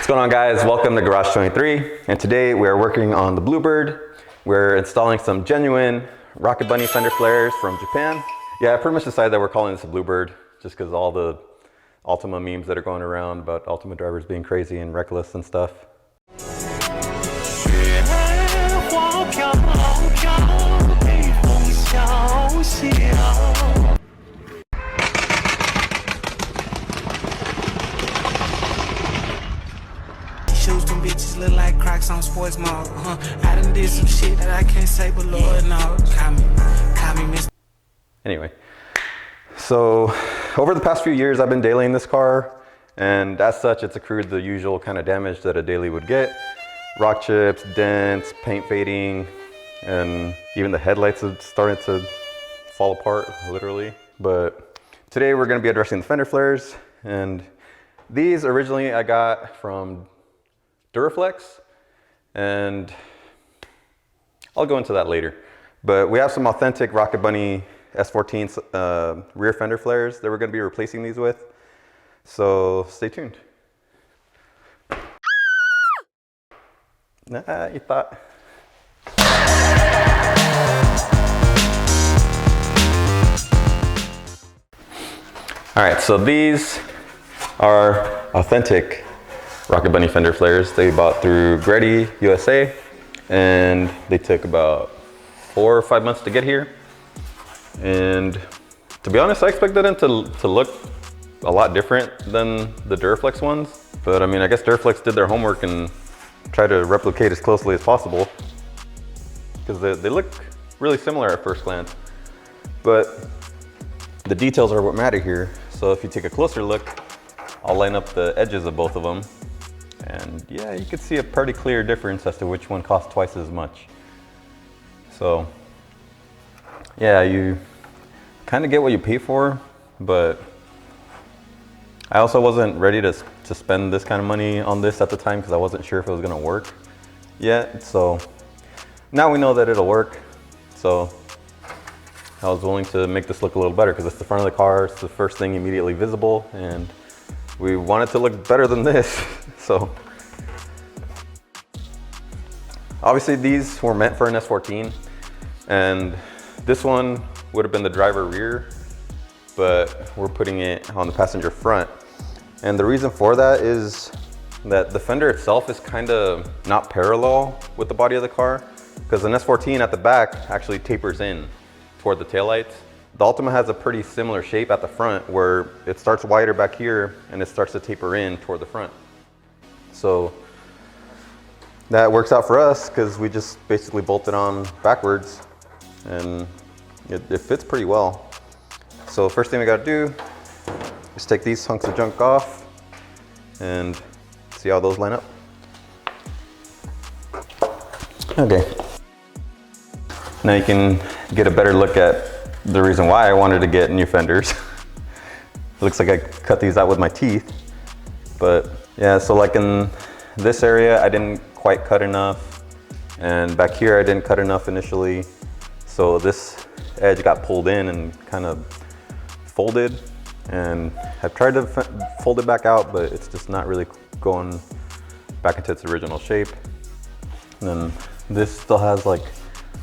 What's going on, guys? Welcome to Garage 23, and today we are working on the Bluebird. We're installing some genuine Rocket Bunny Fender flares from Japan. Yeah, I pretty much decided that we're calling this a Bluebird just because all the Altima memes that are going around about Altima drivers being crazy and reckless and stuff. Shoes, them bitches look like Crocs on sports mall. I done did some shit that I can't say, but Lord, no. Call me Mr. Anyway, so over the past few years, I've been dailying this car, and as such, it's accrued the usual kind of damage that a daily would get. Rock chips, dents, paint fading, and even the headlights have started to fall apart, literally. But today we're gonna be addressing the fender flares, and these originally I got from Duraflex, and I'll go into that later. But we have some authentic Rocket Bunny S14 rear fender flares that we're going to be replacing these with. So stay tuned. Nah, you thought. All right, so these are authentic Rocket Bunny fender flares. They bought through Grady USA, and they took about 4 or 5 months to get here. And to be honest, I expected them to look a lot different than the Duraflex ones. But I mean, I guess Duraflex did their homework and tried to replicate as closely as possible, because they look really similar at first glance. But the details are what matter here. So if you take a closer look, I'll line up the edges of both of them. And yeah, you can see a pretty clear difference as to which one costs twice as much. So yeah, you kind of get what you pay for, but I also wasn't ready to spend this kind of money on this at the time because I wasn't sure if it was gonna work yet. So now we know that it'll work. So I was willing to make this look a little better because it's the front of the car. It's the first thing immediately visible, and we want it to look better than this. So obviously these were meant for an S14, and this one would have been the driver rear, but we're putting it on the passenger front. And the reason for that is that the fender itself is kind of not parallel with the body of the car, because an S14 at the back actually tapers in toward the taillights. The Altima has a pretty similar shape at the front, where it starts wider back here and it starts to taper in toward the front. So that works out for us because we just basically bolt it on backwards, and it fits pretty well. So first thing we gotta do is take these hunks of junk off and see how those line up. Okay. Now you can get a better look at the reason why I wanted to get new fenders. It looks like I cut these out with my teeth, but yeah, so like in this area, I didn't quite cut enough, and back here I didn't cut enough initially. So this edge got pulled in and kind of folded, and I've tried to fold it back out, but it's just not really going back into its original shape. And then this still has like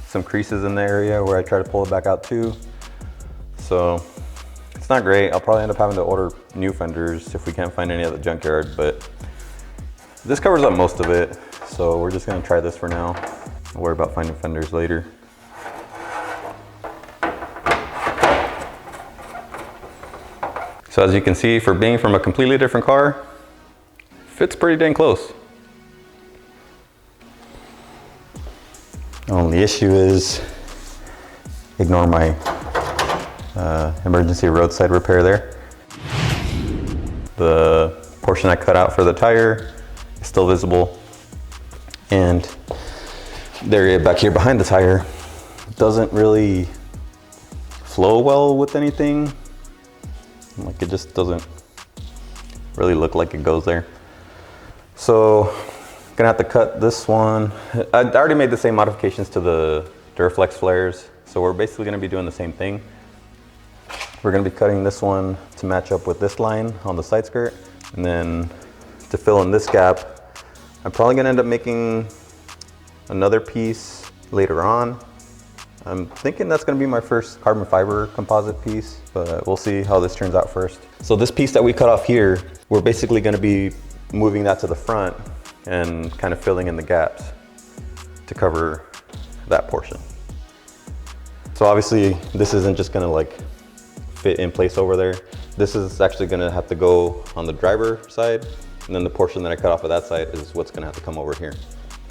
some creases in the area where I try to pull it back out too. So it's not great. I'll probably end up having to order new fenders if we can't find any at the junkyard, but this covers up most of it. So we're just gonna try this for now. I'll worry about finding fenders later. So as you can see, for being from a completely different car, fits pretty dang close. Only issue is, ignore my emergency roadside repair there. The portion I cut out for the tire is still visible, and the area back here behind the tire doesn't really flow well with anything. Like, it just doesn't really look like it goes there. So gonna have to cut this one. I already made the same modifications to the Duraflex flares, so we're basically gonna be doing the same thing. We're gonna be cutting this one to match up with this line on the side skirt, and then to fill in this gap, I'm probably gonna end up making another piece later on. I'm thinking that's gonna be my first carbon fiber composite piece, but we'll see how this turns out first. So this piece that we cut off here, we're basically gonna be moving that to the front and kind of filling in the gaps to cover that portion. So obviously this isn't just gonna like fit in place over there. This is actually gonna have to go on the driver side, and then the portion that I cut off of that side is what's gonna have to come over here.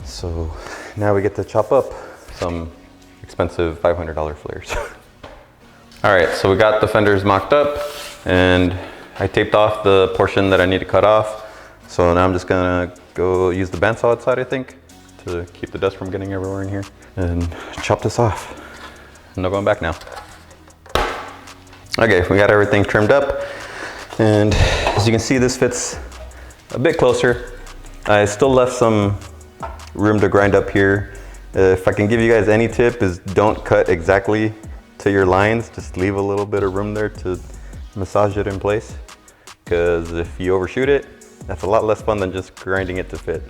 So now we get to chop up some expensive $500 flares. All right, so we got the fenders mocked up and I taped off the portion that I need to cut off. So now I'm just gonna go use the bandsaw outside, I think, to keep the dust from getting everywhere in here and chop this off. No going back now. Okay, we got everything trimmed up, and as you can see, this fits a bit closer. I still left some room to grind up here. If I can give you guys any tip, is don't cut exactly to your lines. Just leave a little bit of room there to massage it in place, because if you overshoot it, that's a lot less fun than just grinding it to fit.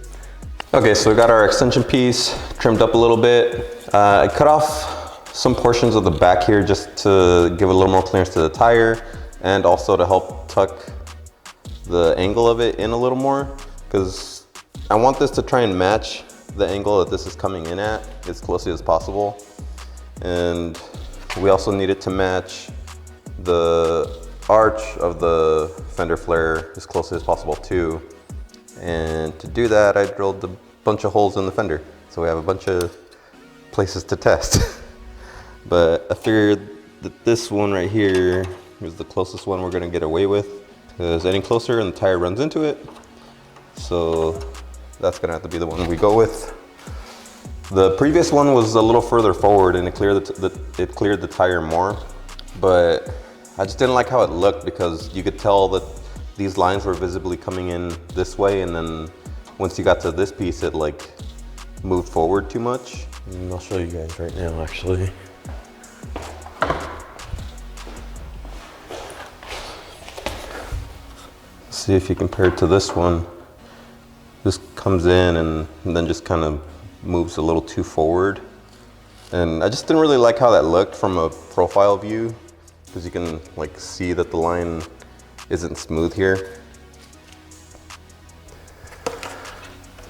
Okay, so we got our extension piece trimmed up a little bit. I cut off some portions of the back here just to give a little more clearance to the tire, and also to help tuck the angle of it in a little more, because I want this to try and match the angle that this is coming in at as closely as possible. And we also need it to match the arch of the fender flare as closely as possible too. And to do that, I drilled a bunch of holes in the fender, so we have a bunch of places to test. But I figured that this one right here is the closest one we're gonna get away with, because any closer and the tire runs into it. So that's gonna have to be the one we go with. The previous one was a little further forward and it cleared the tire more, but I just didn't like how it looked, because you could tell that these lines were visibly coming in this way, and then once you got to this piece, it like moved forward too much. And I'll show you guys right now, actually. See if you compare it to this one. This comes in and then just kind of moves a little too forward. And I just didn't really like how that looked from a profile view, because you can like see that the line isn't smooth here.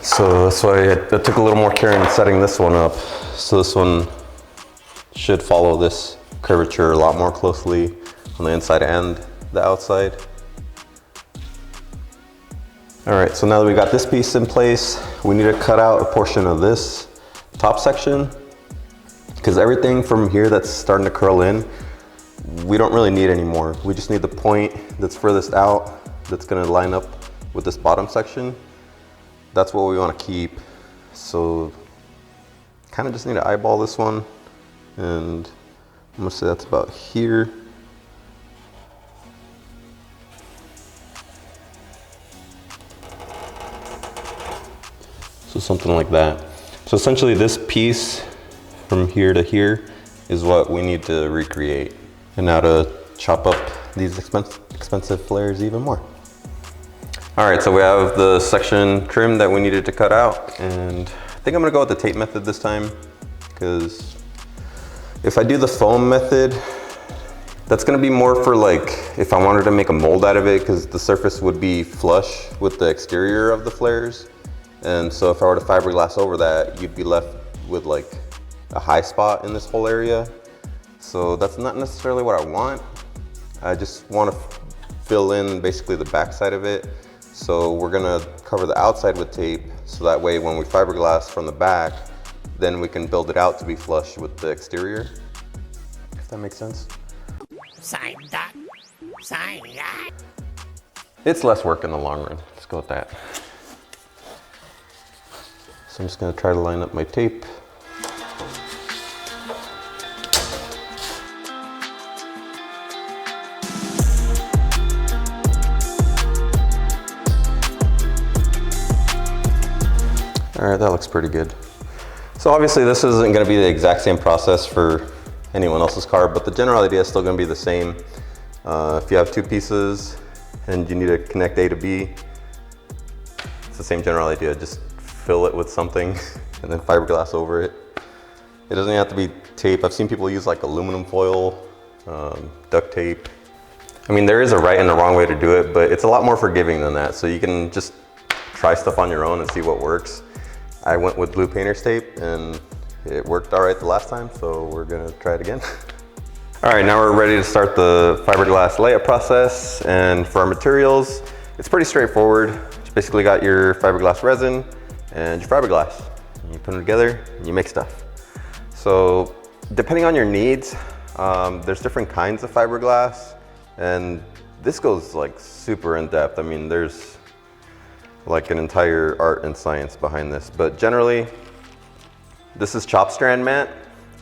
So that's why I took a little more care in setting this one up. So this one should follow this curvature a lot more closely on the inside and the outside. All right, so now that we got this piece in place, we need to cut out a portion of this top section, because everything from here that's starting to curl in, we don't really need anymore. We just need the point that's furthest out that's gonna line up with this bottom section. That's what we wanna keep. So kind of just need to eyeball this one, and I'm gonna say that's about here. So something like that. So essentially this piece from here to here is what we need to recreate. And now to chop up these expensive flares even more. All right, so we have the section trim that we needed to cut out, and I think I'm gonna go with the tape method this time, because if I do the foam method, that's gonna be more for like, if I wanted to make a mold out of it, because the surface would be flush with the exterior of the flares. And so if I were to fiberglass over that, you'd be left with like a high spot in this whole area. So that's not necessarily what I want. I just want to fill in basically the back side of it. So we're gonna cover the outside with tape, so that way when we fiberglass from the back, then we can build it out to be flush with the exterior. If that makes sense. Sign that. Sign that. It's less work in the long run. Let's go with that. So I'm just gonna try to line up my tape. All right, that looks pretty good. So obviously this isn't gonna be the exact same process for anyone else's car, but the general idea is still gonna be the same. If you have two pieces and you need to connect A to B, it's the same general idea. Just fill it with something and then fiberglass over it. It doesn't have to be tape. I've seen people use like aluminum foil, duct tape. I mean, there is a right and a wrong way to do it, but it's a lot more forgiving than that. So you can just try stuff on your own and see what works. I went with blue painter's tape and it worked all right the last time, so we're gonna try it again. All right, now we're ready to start the fiberglass layup process. And for our materials, it's pretty straightforward. You basically got your fiberglass resin and your fiberglass. You put them together and you make stuff. So depending on your needs, there's different kinds of fiberglass, and this goes like super in depth. I mean, there's like an entire art and science behind this, but generally this is chop strand mat.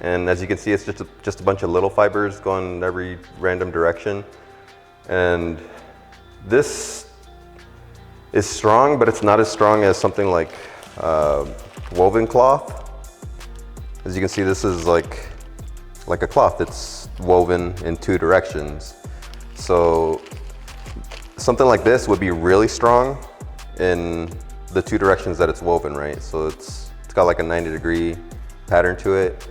And as you can see, it's just a bunch of little fibers going in every random direction. And this is strong, but it's not as strong as something like woven cloth. As you can see, this is like a cloth. It's woven in two directions. So something like this would be really strong in the two directions that it's woven, right? So it's got like a 90-degree pattern to it.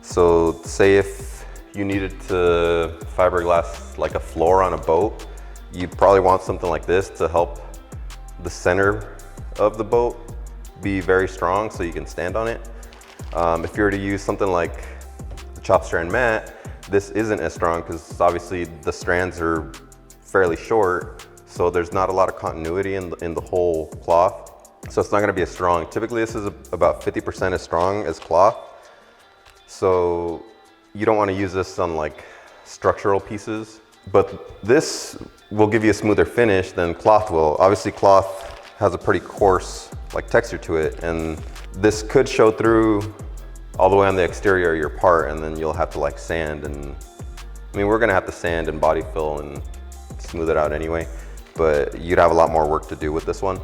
So say if you needed to fiberglass like a floor on a boat, you'd probably want something like this to help the center of the boat be very strong so you can stand on it. If you were to use something like the chop strand mat, this isn't as strong because obviously the strands are fairly short, so there's not a lot of continuity in the whole cloth. So it's not gonna be as strong. Typically this is about 50% as strong as cloth. So you don't wanna use this on like structural pieces, but this will give you a smoother finish than cloth will. Obviously cloth has a pretty coarse like texture to it, and this could show through all the way on the exterior of your part, and then you'll have to like sand, and I mean, we're gonna have to sand and body fill and smooth it out anyway, but you'd have a lot more work to do with this one.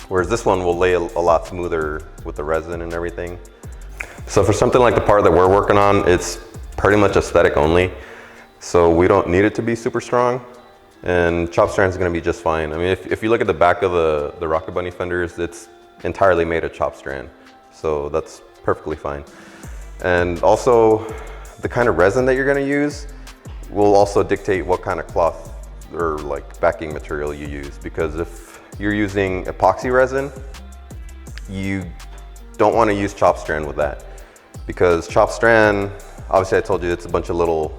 Whereas this one will lay a lot smoother with the resin and everything. So for something like the part that we're working on, it's pretty much aesthetic only. So we don't need it to be super strong, and chop strand is gonna be just fine. I mean, if you look at the back of the Rocket Bunny fenders, it's entirely made of chop strand. So that's perfectly fine. And also the kind of resin that you're gonna use will also dictate what kind of cloth or like backing material you use. Because if you're using epoxy resin, you don't wanna use chop strand with that. Because chop strand, obviously I told you it's a bunch of little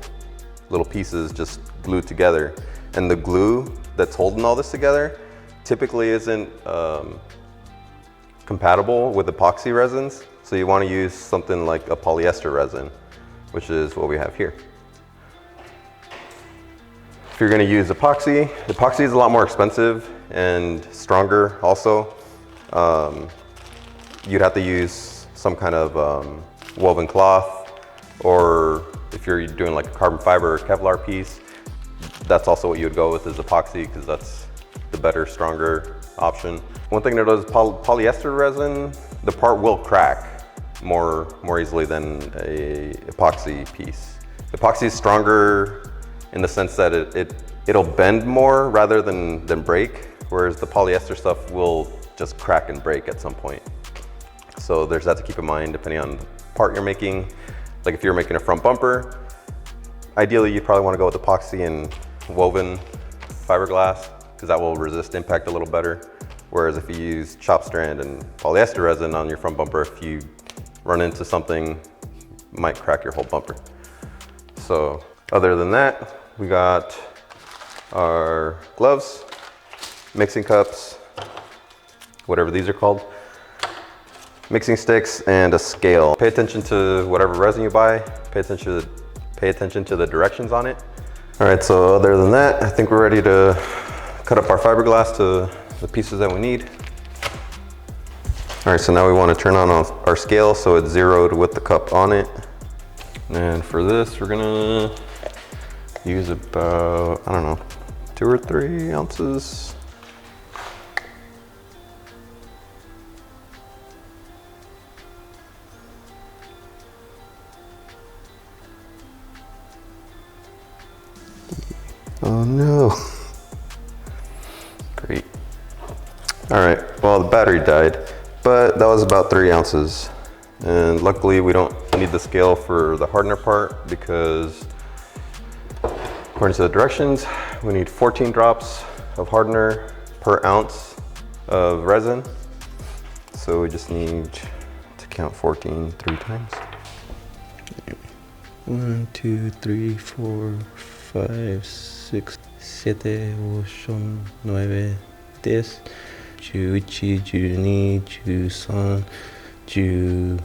pieces just glued together. And the glue that's holding all this together typically isn't compatible with epoxy resins. So you want to use something like a polyester resin, which is what we have here. If you're going to use epoxy is a lot more expensive and stronger also. You'd have to use some kind of woven cloth, or if you're doing like a carbon fiber or Kevlar piece, that's also what you would go with is epoxy, because that's the better, stronger option. One thing to note is polyester resin, the part will crack more easily than a epoxy piece. Epoxy is stronger in the sense that it'll bend more rather than break, whereas the polyester stuff will just crack and break at some point. So there's that to keep in mind depending on the part you're making. Like if you're making a front bumper, ideally you'd probably want to go with epoxy and woven fiberglass, because that will resist impact a little better. Whereas if you use chop strand and polyester resin on your front bumper, if you run into something, it might crack your whole bumper. So other than that, we got our gloves, mixing cups, whatever these are called, mixing sticks, and a scale. Pay attention to whatever resin you buy. Pay attention to the directions on it. All right, so other than that, I think we're ready to cut up our fiberglass to the pieces that we need. All right, so now we want to turn on our scale so it's zeroed with the cup on it. And for this, we're gonna use about, I don't know, 2 or 3 ounces. Oh no. Great. All right, well, the battery died. but that was about 3 ounces. And luckily we don't need the scale for the hardener part because according to the directions, we need 14 drops of hardener per ounce of resin. So we just need to count 14 3 times. 1, 2, 3, 4, 5, 6, 7, 8, 9, 10, 11, 12, 13, 14.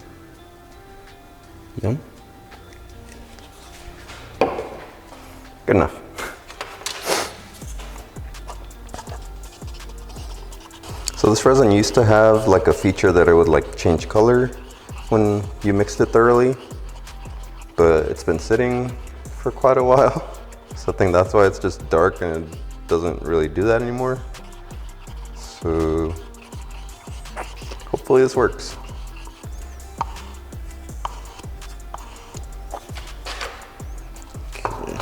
Good enough. So this resin used to have like a feature that it would like change color when you mixed it thoroughly, but it's been sitting for quite a while. So I think that's why it's just dark and it doesn't really do that anymore. So hopefully this works. Okay.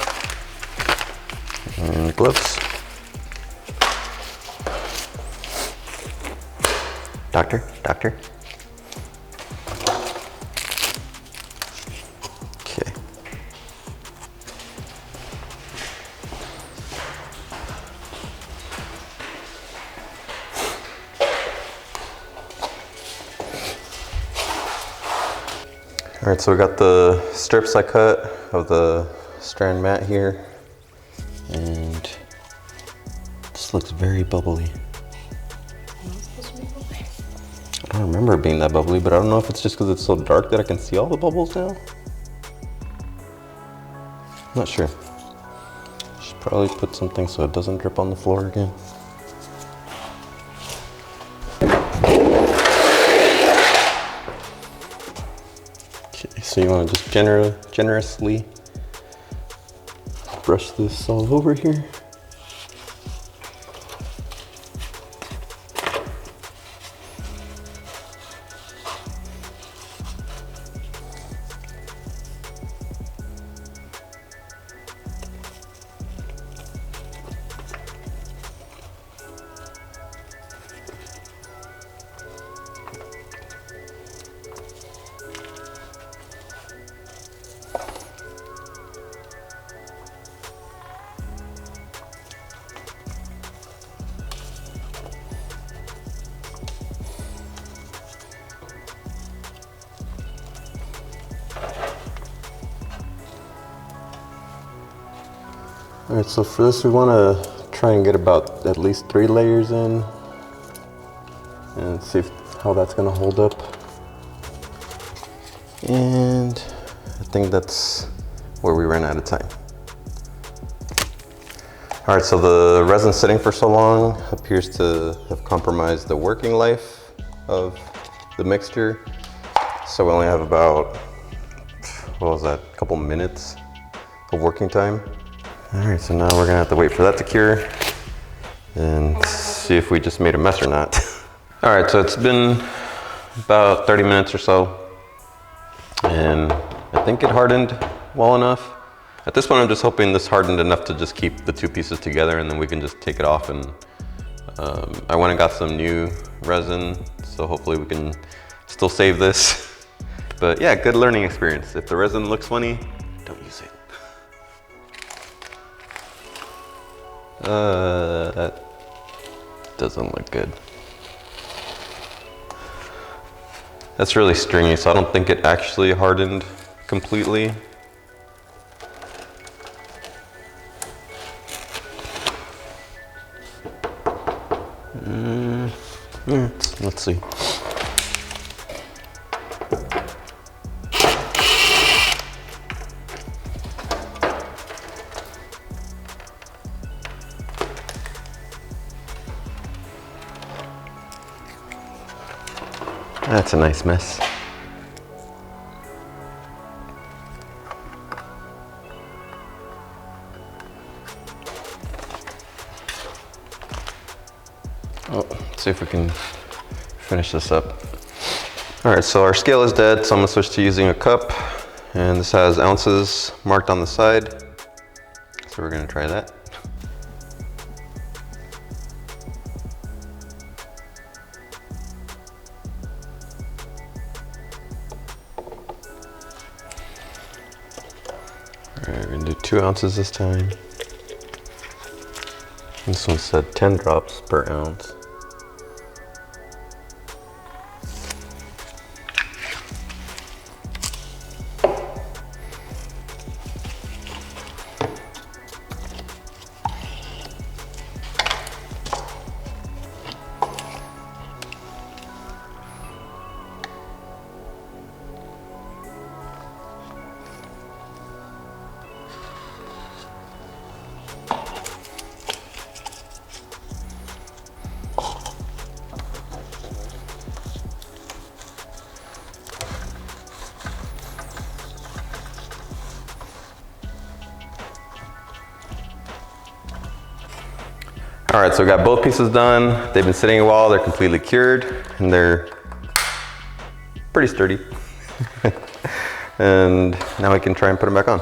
And gloves. Doctor. Okay. All right, so we got the strips I cut of the strand mat here, and this looks very bubbly. I don't remember it being that bubbly, but I don't know if it's just because it's so dark that I can see all the bubbles now. Not sure. Should probably put something so it doesn't drip on the floor again. Okay, so you want to just generously brush this all over here. All right, so for this we want to try and get about at least 3 layers in and see how that's going to hold up. And I think that's where we ran out of time. All right, so the resin sitting for so long appears to have compromised the working life of the mixture. So we only have about, what was that, a couple minutes of working time. All right, so now we're gonna have to wait for that to cure and see if we just made a mess or not. All right, so it's been about 30 minutes or so, and I think it hardened well enough. At this point, I'm just hoping this hardened enough to just keep the 2 pieces together, and then we can just take it off. And I went and got some new resin, so hopefully we can still save this. But yeah, good learning experience. If the resin looks funny, don't use it. That doesn't look good. That's really stringy, so I don't think it actually hardened completely. Let's see. That's a nice mess. Oh, let's see if we can finish this up. All right, so our scale is dead, so I'm gonna switch to using a cup, and this has ounces marked on the side. So we're gonna try that. We're gonna do 2 ounces this time. This one said 10 drops per ounce. All right, so we got both pieces done. They've been sitting a while, they're completely cured, and they're pretty sturdy. And now we can try and put them back on.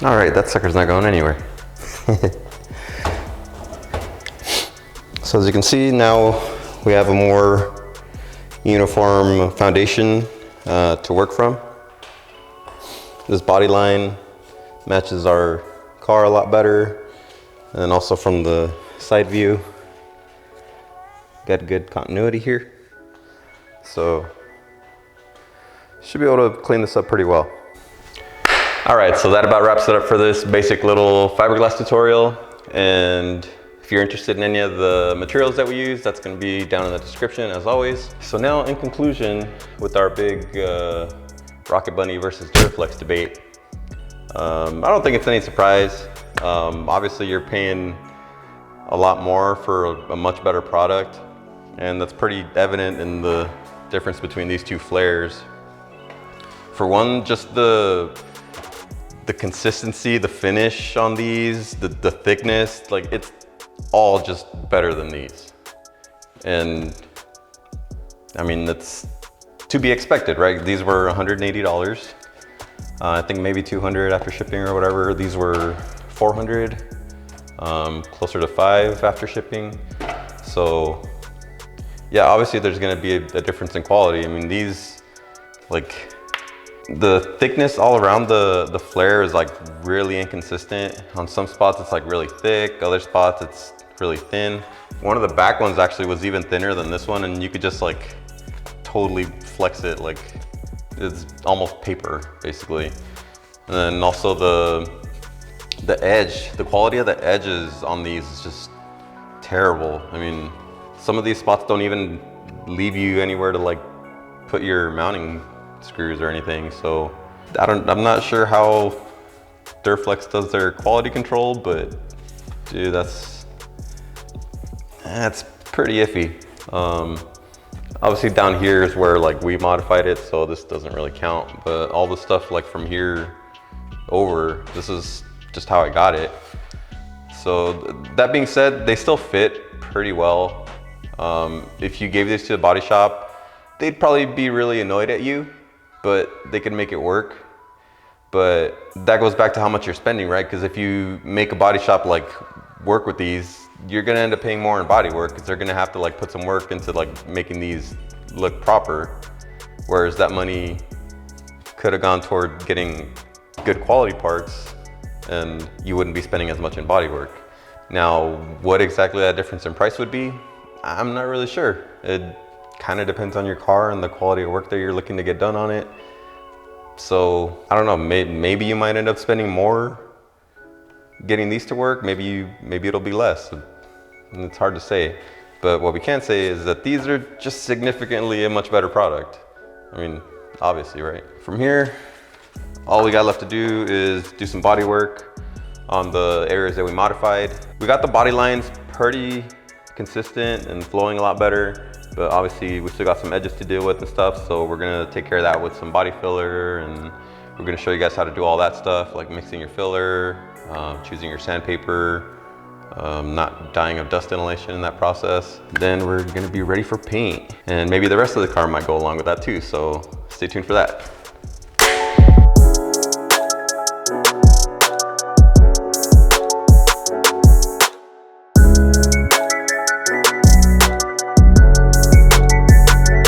All right, that sucker's not going anywhere. So as you can see, now we have a more uniform foundation to work from. This body line matches our car a lot better, and also from the side view, got good continuity here. So should be able to clean this up pretty well. All right, so that about wraps it up for this basic little fiberglass tutorial. And if you're interested in any of the materials that we use, that's gonna be down in the description as always. So now in conclusion, with our big Rocket Bunny versus Duraflex debate, I don't think it's any surprise. Obviously you're paying a lot more for a much better product, and that's pretty evident in the difference between these two flares. For one, just the consistency, the finish on these, the thickness, like it's all just better than these. And I mean, that's to be expected, right? These were $180. I think maybe 200 after shipping or whatever. These were 400, closer to 5 after shipping. So yeah, obviously there's gonna be a difference in quality. I mean, these, like, the thickness all around the flare is like really inconsistent. On some spots it's like really thick, other spots it's really thin. One of the back ones actually was even thinner than this one, and you could just like totally flex it, like it's almost paper basically. And then also the edge, the quality of the edges on these is just terrible. I mean, some of these spots don't even leave you anywhere to like put your mounting screws or anything. So I'm not sure how Duraflex does their quality control, but dude, that's pretty iffy. Obviously down here is where like we modified it, so this doesn't really count, but all the stuff like from here over, this is just how I got it. So that being said, they still fit pretty well. If you gave this to a body shop, they'd probably be really annoyed at you, but they could make it work. But that goes back to how much you're spending, right? Because if you make a body shop like work with these, you're gonna end up paying more in body work, because they're gonna have to like put some work into like making these look proper. Whereas that money could have gone toward getting good quality parts, and you wouldn't be spending as much in body work. Now, what exactly that difference in price would be, I'm not really sure. It kind of depends on your car and the quality of work that you're looking to get done on it. So I don't know, maybe you might end up spending more getting these to work, maybe it'll be less. And it's hard to say. But what we can say is that these are just significantly a much better product. I mean, obviously, right? From here, all we got left to do is do some body work on the areas that we modified. We got the body lines pretty consistent and flowing a lot better, but obviously we still got some edges to deal with and stuff, so we're gonna take care of that with some body filler, and we're gonna show you guys how to do all that stuff, like mixing your filler, choosing your sandpaper, not dying of dust inhalation in that process. Then we're gonna be ready for paint, and maybe the rest of the car might go along with that too, so stay tuned for that.